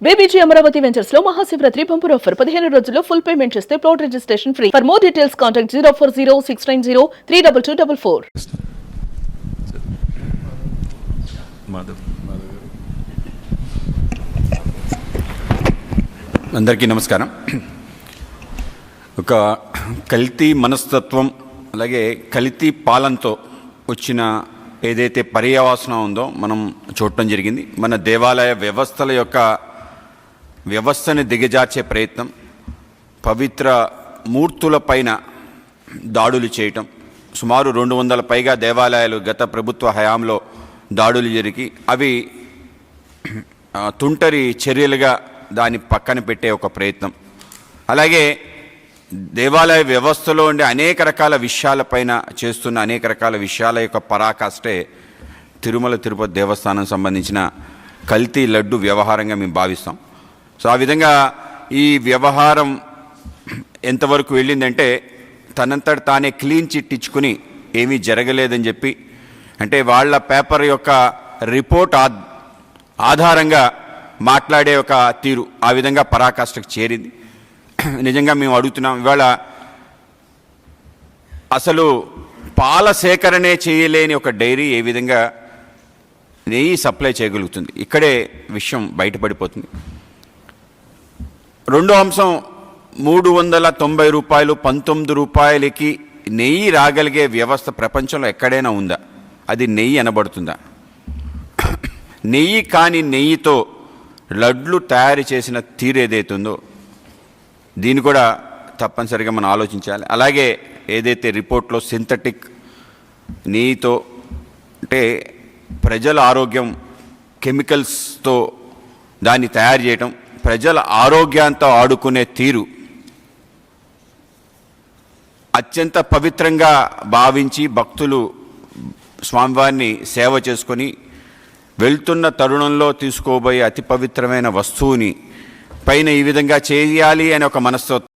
BBG Amaravati ventures లో Mahashivratri bumper offer 15 రోజుల్లో full payment చేస్తే plot registration free. For more details contact 040-690-32244. అందరికీ నమస్కారం. ఒక కల్తీ మనస్తత్వం అలాగే కల్తీ పాలనతో వచ్చిన ఏదైతే పర్యవసానం ఉందో మనం చూడటం జరిగింది. మన దేవాలయ వ్యవస్థల యొక్క వ్యవస్థని దిగజార్చే ప్రయత్నం, పవిత్ర మూర్తుల పైన దాడులు చేయటం, సుమారు 200 పైగా దేవాలయాలు గత ప్రభుత్వ హయాంలో దాడులు జరిగి అవి తుంటరి చర్యలుగా దాన్ని పక్కన పెట్టే ఒక ప్రయత్నం, అలాగే దేవాలయ వ్యవస్థలో ఉండే అనేక రకాల విషయాలపైన చేస్తున్న అనేక రకాల విషయాల యొక్క పరాకాష్టే తిరుమల తిరుపతి దేవస్థానం సంబంధించిన కల్తీ లడ్డు వ్యవహారంగా మేము భావిస్తాం. సో ఆ విధంగా ఈ వ్యవహారం ఎంతవరకు వెళ్ళిందంటే తనంతట తానే క్లీన్ చిట్ ఇచ్చుకుని ఏమీ జరగలేదని చెప్పి, అంటే వాళ్ళ పేపర్ యొక్క రిపోర్ట్ ఆధారంగా మాట్లాడే ఒక తీరు ఆ విధంగా పరాకాష్ఠకు చేరింది. నిజంగా మేము అడుగుతున్నాం, ఇవాళ అసలు పాల సేకరణే చేయలేని ఒక డైరీ ఏ విధంగా నెయ్యి సప్లై చేయగలుగుతుంది? ఇక్కడే విషయం బయటపడిపోతుంది. రెండో అంశం, 390 రూపాయలు 19 రూపాయలకి నెయ్యి రాగలిగే వ్యవస్థ ప్రపంచంలో ఎక్కడైనా ఉందా? అది నెయ్యి అనబడుతుందా? నెయ్యి కాని నెయ్యితో లడ్లు తయారు చేసిన తీరు ఏదైతుందో దీన్ని కూడా తప్పనిసరిగా మనం ఆలోచించాలి. అలాగే ఏదైతే రిపోర్ట్లో సింథటిక్ నెయ్యితో, అంటే ప్రజల ఆరోగ్యం కెమికల్స్తో దాన్ని తయారు చేయటం, ప్రజల ఆరోగ్యంతో ఆడుకునే తీరు, అత్యంత పవిత్రంగా భావించి భక్తులు స్వామివారిని సేవ చేసుకొని వెళ్తున్న తరుణంలో తీసుకోబోయే అతి పవిత్రమైన వస్తువుని పైన ఈ విధంగా చేయాలి అనే ఒక మనస్తత్వం